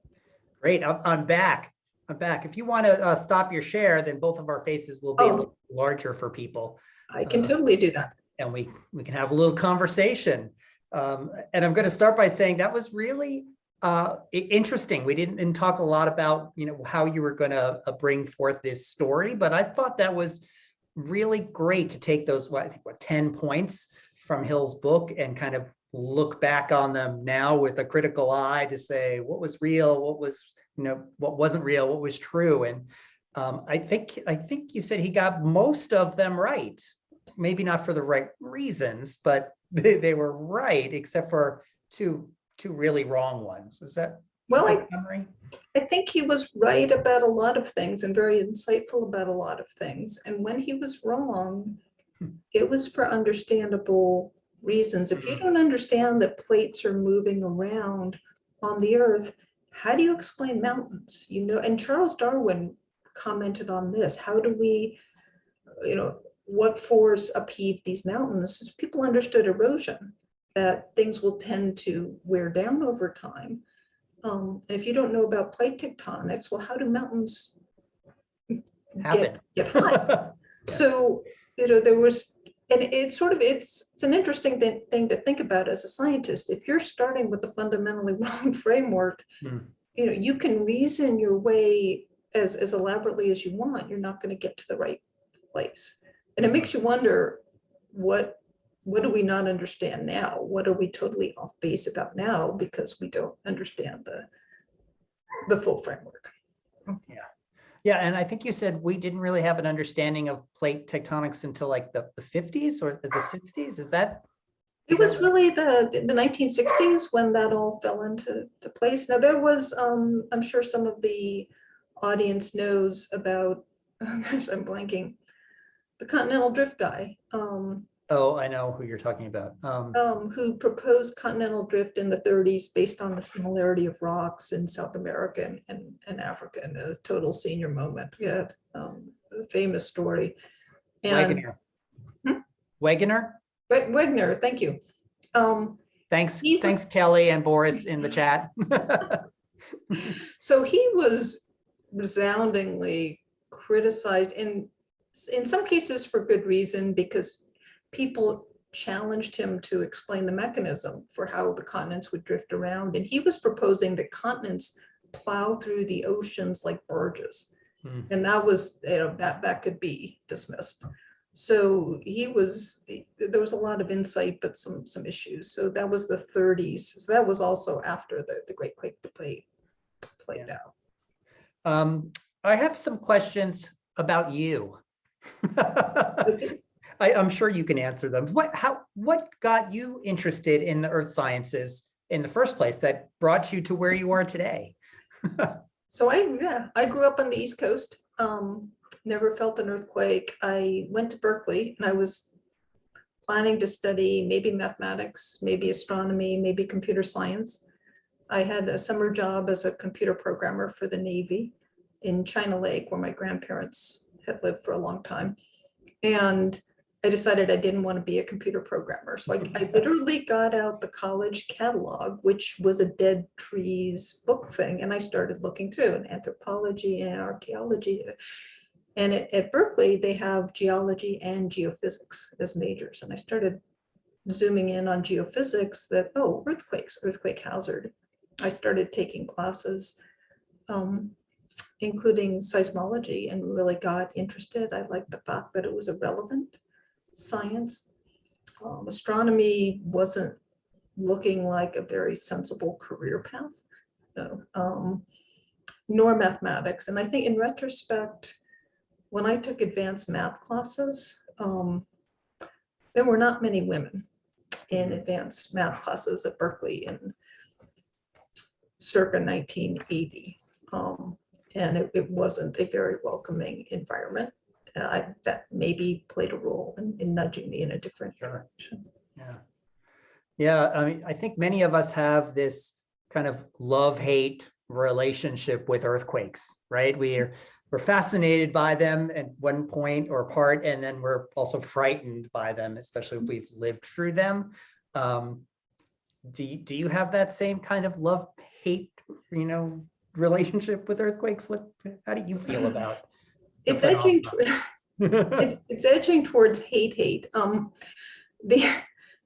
Great, I'm back. If you want to stop your share, then both of our faces will be a little larger for people. I can totally do that. And we can have a little conversation. And I'm going to start by saying that was really interesting. We didn't talk a lot about how you were going to bring forth this story, but I thought that was really great to take those 10 points from Hill's book and kind of look back on them now with a critical eye to say what was real, what was what wasn't real, what was true. And I think you said he got most of them right. Maybe not for the right reasons, but they were right, except for two really wrong ones. Is that memory? I think he was right about a lot of things and very insightful about a lot of things. And when he was wrong, it was for understandable reasons. If you don't understand that plates are moving around on the earth, how do you explain mountains? And Charles Darwin commented on this. How do we, what force upheaved these mountains, people understood erosion, that things will tend to wear down over time. And if you don't know about plate tectonics, well, how do mountains Happen. get high? Yeah. So, there was, and it's an interesting thing to think about as a scientist. If you're starting with a fundamentally wrong framework, you can reason your way as elaborately as you want, you're not going to get to the right place. And it makes you wonder, what do we not understand now? What are we totally off base about now because we don't understand the full framework? Yeah, and I think you said we didn't really have an understanding of plate tectonics until like the 50s or the 60s. Is that? It was really the 1960s when that all fell into place. Now there was, I'm sure some of the audience knows about, oh gosh, I'm blanking, the Continental Drift guy. Oh, I know who you're talking about. Who proposed continental drift in the 30s based on the similarity of rocks in South America and Africa, and a total senior moment. Yeah, a famous story. And Wegener. Wegener, thank you. Thanks, Kelly and Boris in the chat. So he was resoundingly criticized in some cases for good reason, because people challenged him to explain the mechanism for how the continents would drift around. And he was proposing that continents plow through the oceans like barges. And that was, that could be dismissed. So there was a lot of insight, but some issues. So that was the 30s. So that was also after the Great Quake Debate played out. I have some questions about you. I'm sure you can answer them. What got you interested in the earth sciences in the first place that brought you to where you are today? So I grew up on the East Coast, never felt an earthquake. I went to Berkeley and I was planning to study maybe mathematics, maybe astronomy, maybe computer science. I had a summer job as a computer programmer for the Navy in China Lake, where my grandparents had lived for a long time. And I decided I didn't want to be a computer programmer. So I literally got out the college catalog, which was a dead trees book thing. And I started looking through and anthropology and archaeology. And at Berkeley, they have geology and geophysics as majors. And I started zooming in on geophysics that, earthquakes, earthquake hazard. I started taking classes, including seismology, and really got interested. I liked the fact that it was a relevant science. Astronomy wasn't looking like a very sensible career path, nor mathematics. And I think in retrospect, when I took advanced math classes, there were not many women in advanced math classes at Berkeley in circa 1980. And it wasn't a very welcoming environment. That maybe played a role in nudging me in a different direction. Yeah. I mean, I think many of us have this kind of love-hate relationship with earthquakes, right? We're fascinated by them at one point or part, and then we're also frightened by them, especially if we've lived through them. Do you have that same kind of love-hate, relationship with earthquakes? How do you feel about it's edging? It's edging towards hate. When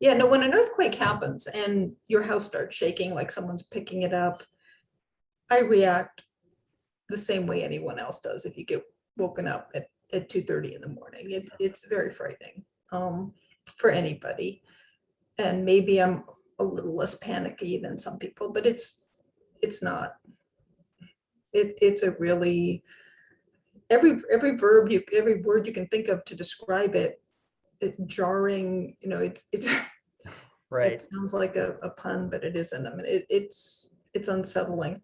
an earthquake happens and your house starts shaking like someone's picking it up, I react the same way anyone else does. If you get woken up at 2:30 in the morning, it's very frightening for anybody. And maybe I'm a little less panicky than some people, but it's not. It's a really, every word you can think of to describe it, jarring. It's right. It sounds like a pun, but it isn't. I mean, it's unsettling.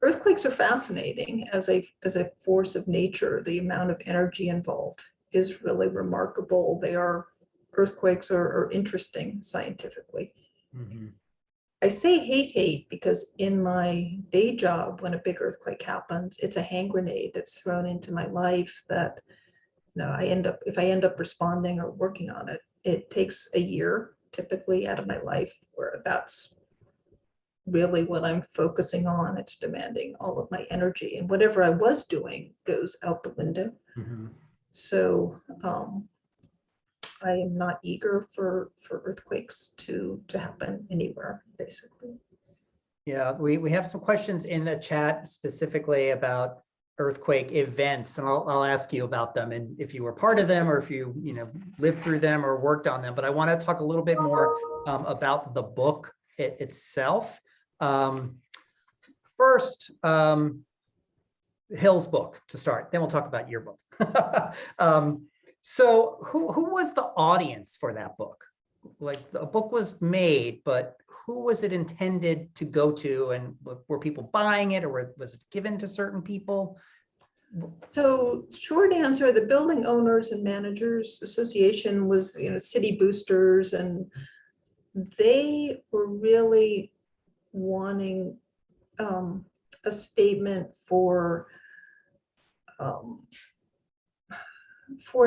Earthquakes are fascinating as a force of nature. The amount of energy involved is really remarkable. Earthquakes are interesting scientifically. I say hate because in my day job, when a big earthquake happens, it's a hand grenade that's thrown into my life that if I end up responding or working on it, it takes a year typically out of my life where that's really what I'm focusing on. It's demanding all of my energy, and whatever I was doing goes out the window. So I am not eager for earthquakes to happen anywhere, basically. Yeah, we have some questions in the chat specifically about earthquake events, and I'll ask you about them and if you were part of them or if you lived through them or worked on them. But I want to talk a little bit more about the book itself. First, Hill's book to start, then we'll talk about your book. So who was the audience for that book? Like, the book was made, but who was it intended to go to, and were people buying it, or was it given to certain people? So short answer, the Building Owners and Managers Association was, city boosters, and they were really wanting a statement for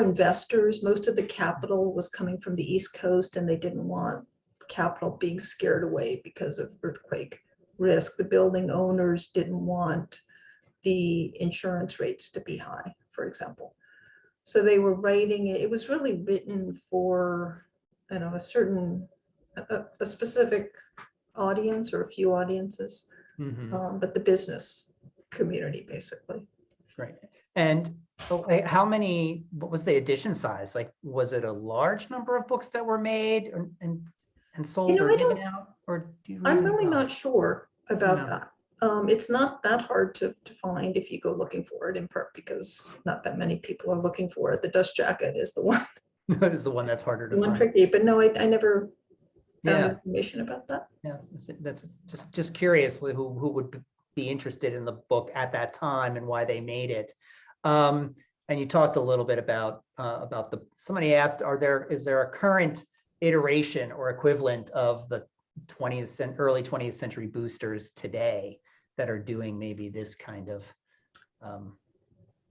investors. Most of the capital was coming from the East Coast, and they didn't want capital being scared away because of earthquake risk. The building owners didn't want the insurance rates to be high, for example. So they were writing it. It was really written for, a certain, a specific audience or a few audiences, but the business community, basically. Right. And what was the edition size? Like, was it a large number of books that were made and sold or given out? Or do you I'm really not sure about that. It's not that hard to find if you go looking for it, in part because not that many people are looking for it. The dust jacket is the one. That is the one that's harder to find. Tricky, but no, I never found information about that. Yeah, that's just curiously who would be interested in the book at that time and why they made it. And you talked a little bit about somebody asked, is there a current iteration or equivalent of the early 20th century boosters today that are doing maybe this kind of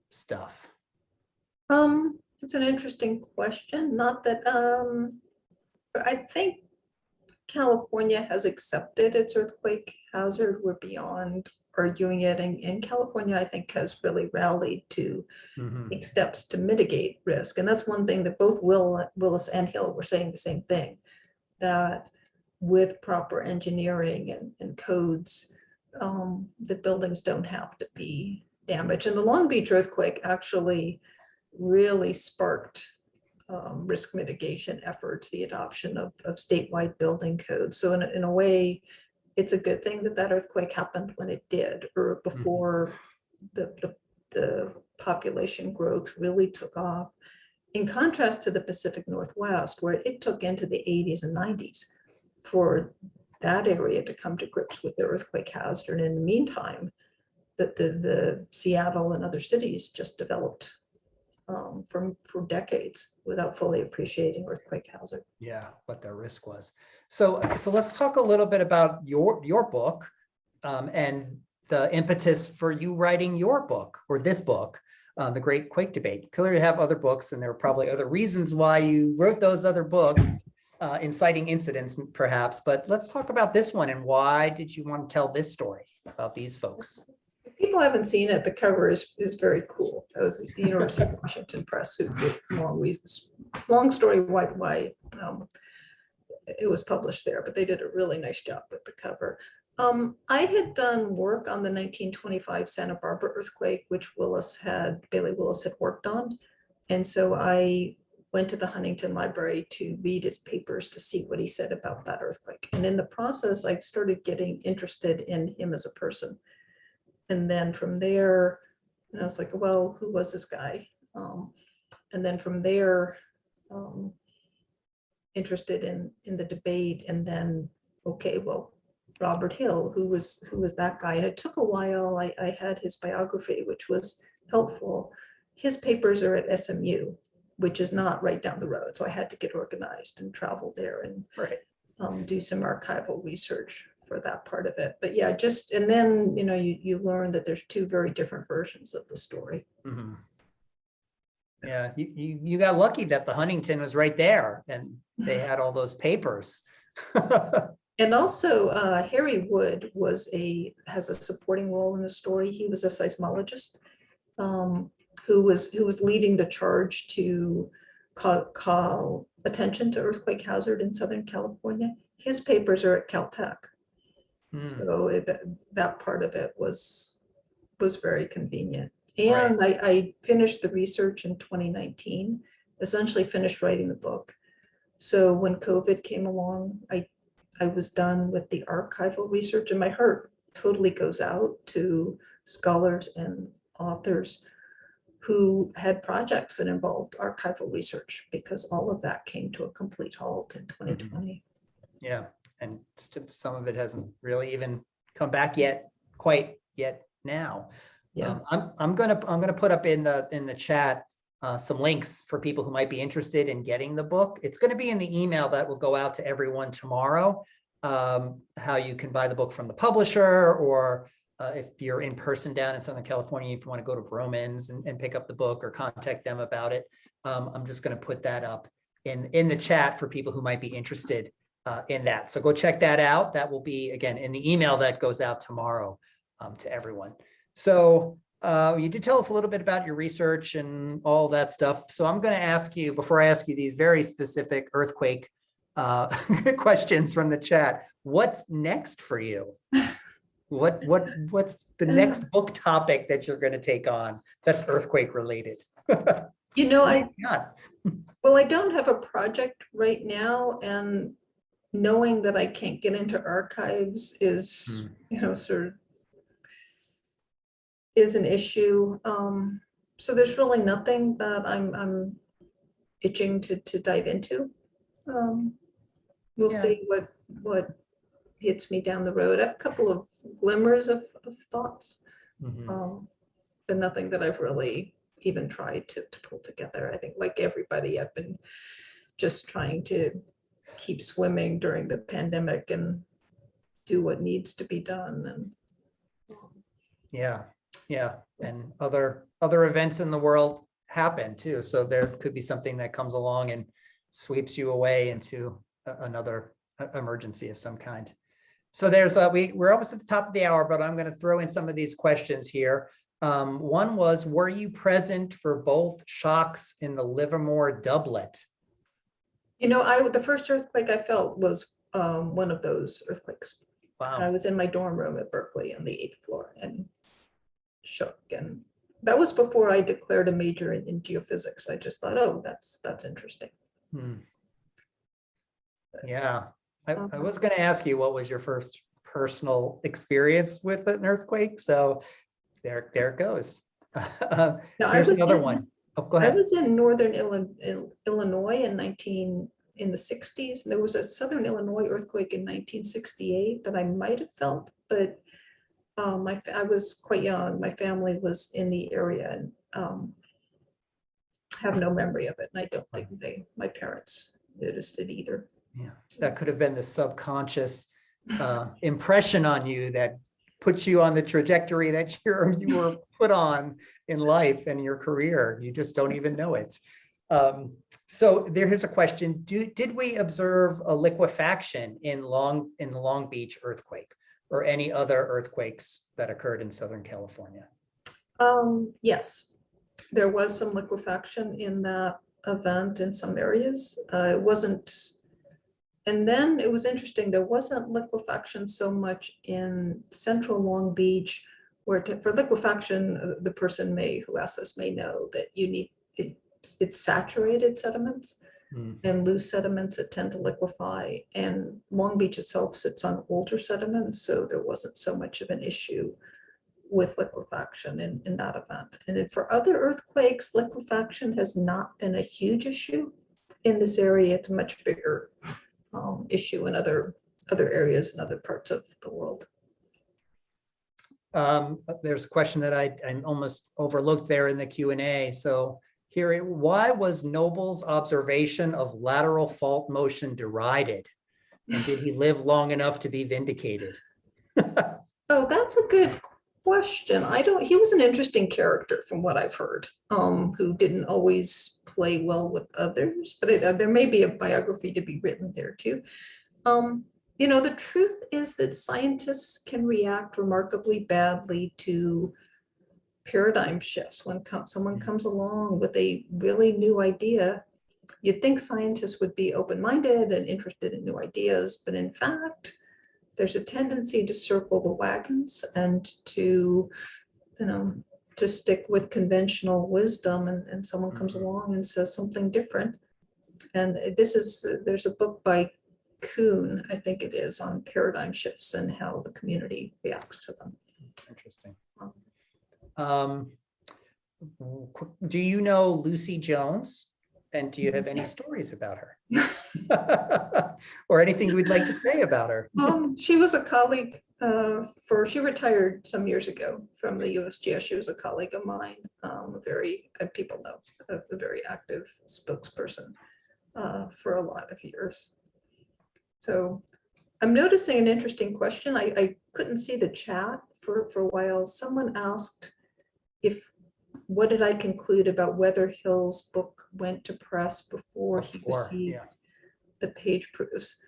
stuff? It's an interesting question. Not that I think California has accepted its earthquake hazard. We're beyond arguing it, and California, I think, has really rallied to take steps to mitigate risk. And that's one thing that both Willis and Hill were saying the same thing, that with proper engineering and codes, the buildings don't have to be damaged. And the Long Beach earthquake actually really sparked risk mitigation efforts, the adoption of statewide building codes. So in a way, it's a good thing that earthquake happened when it did, or before the population growth really took off. In contrast to the Pacific Northwest, where it took into the 80s and 90s for that area to come to grips with the earthquake hazard. And in the meantime, the Seattle and other cities just developed for decades without fully appreciating earthquake hazard. Yeah, what the risk was. So let's talk a little bit about your book and the impetus for you writing your book, or this book, The Great Quake Debate. Clearly you have other books, and there were probably other reasons why you wrote those other books, inciting incidents perhaps, but let's talk about this one, and why did you want to tell this story about these folks? If people haven't seen it, the cover is very cool. That was the University of Washington Press, who did long story why it was published there, but they did a really nice job with the cover. I had done work on the 1925 Santa Barbara earthquake, which Bailey Willis had worked on. And so I went to the Huntington Library to read his papers to see what he said about that earthquake. And in the process, I started getting interested in him as a person. And then from there, I was like, well, who was this guy? And then from there, interested in the debate. And then, okay, well, Robert Hill, who was that guy? And it took a while. I had his biography, which was helpful. His papers are at SMU, which is not right down the road. So I had to get organized and travel there and do some archival research for that part of it. But yeah, and then, you learn that there's two very different versions of the story. Yeah, you got lucky that the Huntington was right there and they had all those papers. And also, Harry Wood has a supporting role in the story. He was a seismologist who was leading the charge to call attention to earthquake hazard in Southern California. His papers are at Caltech. So that part of it was very convenient. And Right. I finished the research in 2019, essentially finished writing the book. So when COVID came along, I was done with the archival research, and my heart totally goes out to scholars and authors who had projects that involved archival research, because all of that came to a complete halt in 2020. Yeah, and some of it hasn't really even come back quite yet now. Yeah. I'm gonna put up in the chat some links for people who might be interested in getting the book. It's going to be in the email that will go out to everyone tomorrow. How you can buy the book from the publisher, or if you're in person down in Southern California, if you want to go to Vroman's and pick up the book or contact them about it. I'm just going to put that up in the chat for people who might be interested in that. So go check that out. That will be, again, in the email that goes out tomorrow to everyone. So you did tell us a little bit about your research and all that stuff. So I'm going to ask you, before I ask you these very specific earthquake questions from the chat, what's next for you? What's the next book topic that you're going to take on that's earthquake related? You know, I Yeah. don't have a project right now, and knowing that I can't get into archives is, sort of is an issue. So there's really nothing that I'm itching to dive into. We'll see what hits me down the road. I have a couple of glimmers of thoughts, but nothing that I've really even tried to pull together. I think, like everybody, I've been just trying to keep swimming during the pandemic and do what needs to be done. And yeah, and other events in the world happen too. So there could be something that comes along and sweeps you away into another emergency of some kind. So there's we're almost at the top of the hour, but I'm going to throw in some of these questions here. One was, were you present for both shocks in the Livermore doublet? The first earthquake I felt was one of those earthquakes. Wow. I was in my dorm room at Berkeley on the 8th floor and shook. And that was before I declared a major in geophysics. I just thought, oh, that's interesting. Yeah, I was going to ask you, what was your first personal experience with an earthquake? So there it goes. Here's another one. Oh, go ahead. I was in northern Illinois in the 60s. There was a southern Illinois earthquake in 1968 that I might have felt, but I was quite young. My family was in the area and have no memory of it. And I don't think my parents noticed it either. Yeah, that could have been the subconscious impression on you that puts you on the trajectory that you were put on in life and your career. You just don't even know it. So here's a question. Did we observe a liquefaction in the Long Beach earthquake or any other earthquakes that occurred in Southern California? Yes, there was some liquefaction in that event in some areas. It wasn't. And then it was interesting, there wasn't liquefaction so much in central Long Beach, where for liquefaction, the person who asked this may know that you need, it's saturated sediments and loose sediments that tend to liquefy. And Long Beach itself sits on older sediments, so there wasn't so much of an issue with liquefaction in that event. And then for other earthquakes, liquefaction has not been a huge issue in this area. It's a much bigger issue in other areas in other parts of the world. There's a question that I almost overlooked there in the Q&A. So here, why was Noble's observation of lateral fault motion derided? And did he live long enough to be vindicated? Oh, that's a question. He was an interesting character from what I've heard, who didn't always play well with others, but there may be a biography to be written there too. The truth is that scientists can react remarkably badly to paradigm shifts. When someone comes along with a really new idea, you'd think scientists would be open-minded and interested in new ideas, but in fact, there's a tendency to circle the wagons and to stick with conventional wisdom, and someone comes along and says something different. And there's a book by Kuhn, I think it is, on paradigm shifts and how the community reacts to them. Interesting. Do you know Lucy Jones? And do you have any stories about her? Or anything you would like to say about her? She was a colleague she retired some years ago from the USGS. She was a colleague of mine, people know, a very active spokesperson for a lot of years. So I'm noticing an interesting question. I couldn't see the chat for a while. Someone asked what did I conclude about whether Hill's book went to press before he received the page proofs.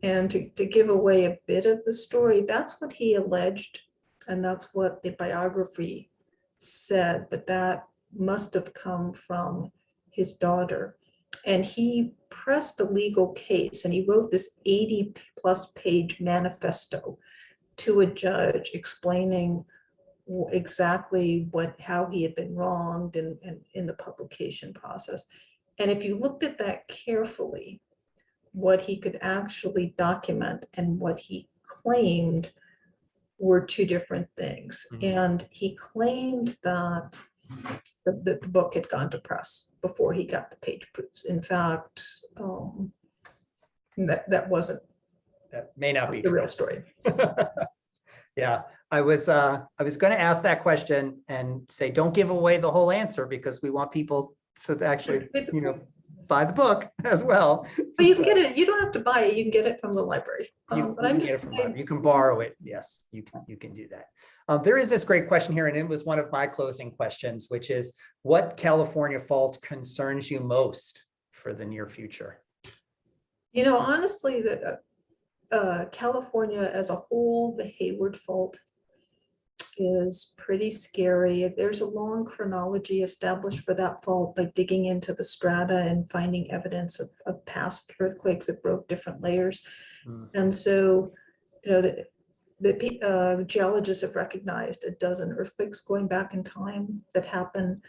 And to give away a bit of the story, that's what he alleged, and that's what the biography said, but that must have come from his daughter. And he pressed a legal case, and he wrote this 80+ page manifesto to a judge explaining exactly how he had been wronged in the publication process. And if you looked at that carefully, what he could actually document and what he claimed were two different things. And he claimed that the book had gone to press before he got the page proofs. In fact, that may not be the true. real story. Yeah, I was going to ask that question and say, don't give away the whole answer, because we want people to actually, buy the book as well. But you can get it. You don't have to buy it. You can get it from the library. You can borrow it. Yes, you can do that. There is this great question here, and it was one of my closing questions, which is, what California fault concerns you most for the near future? Honestly, California as a whole, the Hayward fault is pretty scary. There's a long chronology established for that fault by digging into the strata and finding evidence of past earthquakes that broke different layers. And so, the geologists have recognized a dozen earthquakes going back in time that happen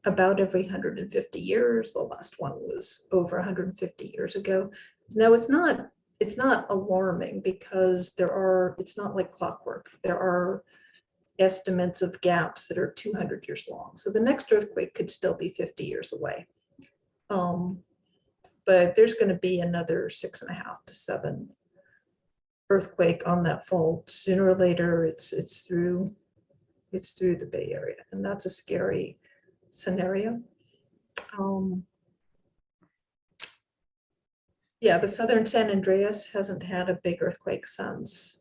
about every 150 years. The last one was over 150 years ago. Now, it's not alarming, because it's not like clockwork. There are estimates of gaps that are 200 years long. So the next earthquake could still be 50 years away. But there's going to be another 6.5 to 7 earthquake on that fault. Sooner or later, it's through the Bay Area, and that's a scary scenario. Yeah, the southern San Andreas hasn't had a big earthquake since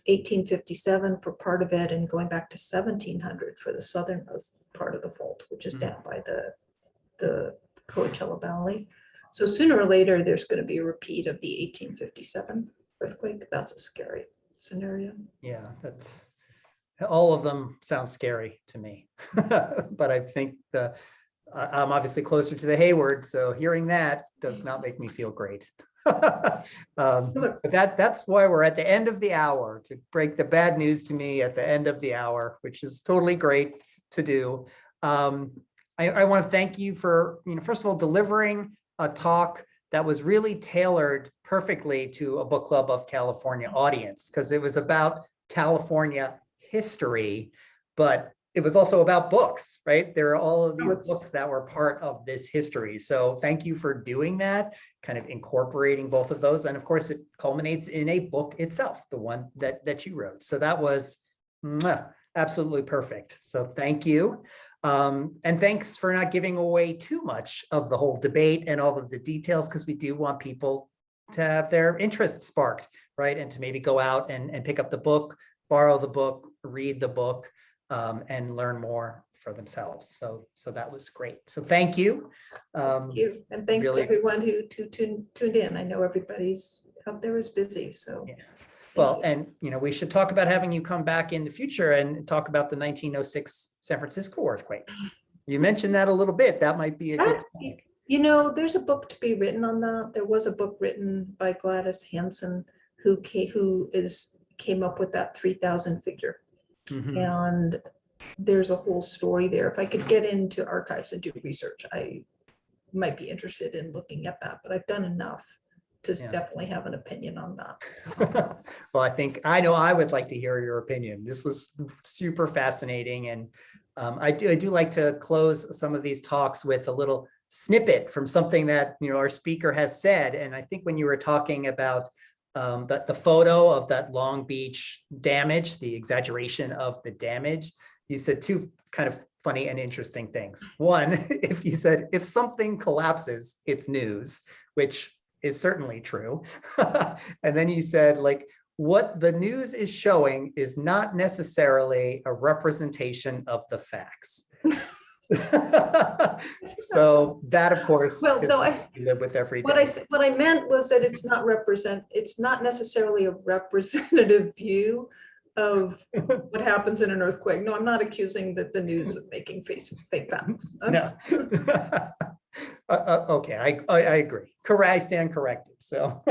1857 for part of it, and going back to 1700 for the southernmost part of the fault, which is down by the Coachella Valley. So sooner or later, there's going to be a repeat of the 1857 earthquake. That's a scary scenario. Yeah, all of them sound scary to me. But I think I'm obviously closer to the Hayward, so hearing that does not make me feel great. But that's why we're at the end of the hour, to break the bad news to me at the end of the hour, which is totally great to do. I want to thank you for, first of all, delivering a talk that was really tailored perfectly to a book club of California audience, because it was about California history, but it was also about books, right? There are all of these books that were part of this history. So thank you for doing that, kind of incorporating both of those. And of course, it culminates in a book itself, the one that you wrote. So that was absolutely perfect. So thank you. And thanks for not giving away too much of the whole debate and all of the details, because we do want people to have their interest sparked, right? And to maybe go out and pick up the book, borrow the book, read the book and learn more for themselves. So that was great. So thank you. Thank you. And thanks really- to everyone who tuned in. I know everybody's out there is busy, so. Yeah. thank Well, you. and we should talk about having you come back in the future and talk about the 1906 San Francisco earthquake. You mentioned that a little bit. That might be a good topic. You know, there's a book to be written on that. There was a book written by Gladys Hansen who came up with that 3,000 figure. Mhm. And there's a whole story there. If I could get into archives and do research, I might be interested in looking at that, but I've done enough to Yeah. definitely have an opinion on that. Well, I know I would like to hear your opinion. This was super fascinating. And I do like to close some of these talks with a little snippet from something that, our speaker has said. And I think when you were talking about the photo of that Long Beach damage, the exaggeration of the damage, you said two kind of funny and interesting things. One, if you said, if something collapses, it's news, which is certainly true. And then you said, like, what the news is showing is not necessarily a representation of the facts. So that, of course, Well, is no, what we live with every day. What I meant was that it's not necessarily a representative view of what happens in an earthquake. No, I'm not accusing the news of making fake facts. No. Okay, I agree. Correct. I stand corrected. So,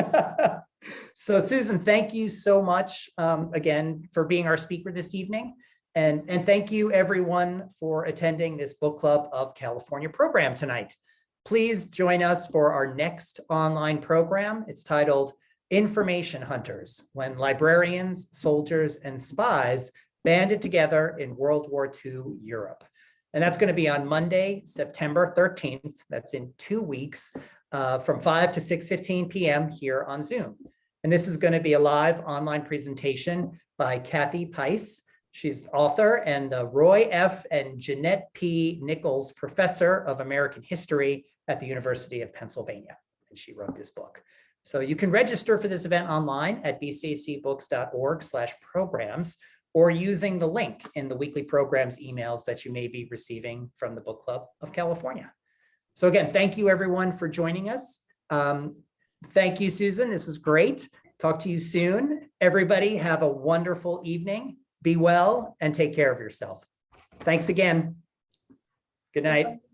so Susan, thank you so much again for being our speaker this evening. And thank you everyone for attending this Book Club of California program tonight. Please join us for our next online program. It's titled Information Hunters, when librarians, soldiers, and spies banded together in World War II Europe. And that's going to be on Monday, September 13th. That's in 2 weeks from 5 to 6:15 p.m. here on Zoom. And this is going to be a live online presentation by Kathy Pice. She's author and the Roy F. and Jeanette P. Nichols Professor of American History at the University of Pennsylvania. And she wrote this book. So you can register for this event online at bccbooks.org/programs or using the link in the weekly programs emails that you may be receiving from the Book Club of California. So again, thank you everyone for joining us. Thank you, Susan. This is great. Talk to you soon. Everybody have a wonderful evening. Be well and take care of yourself. Thanks again. Good night.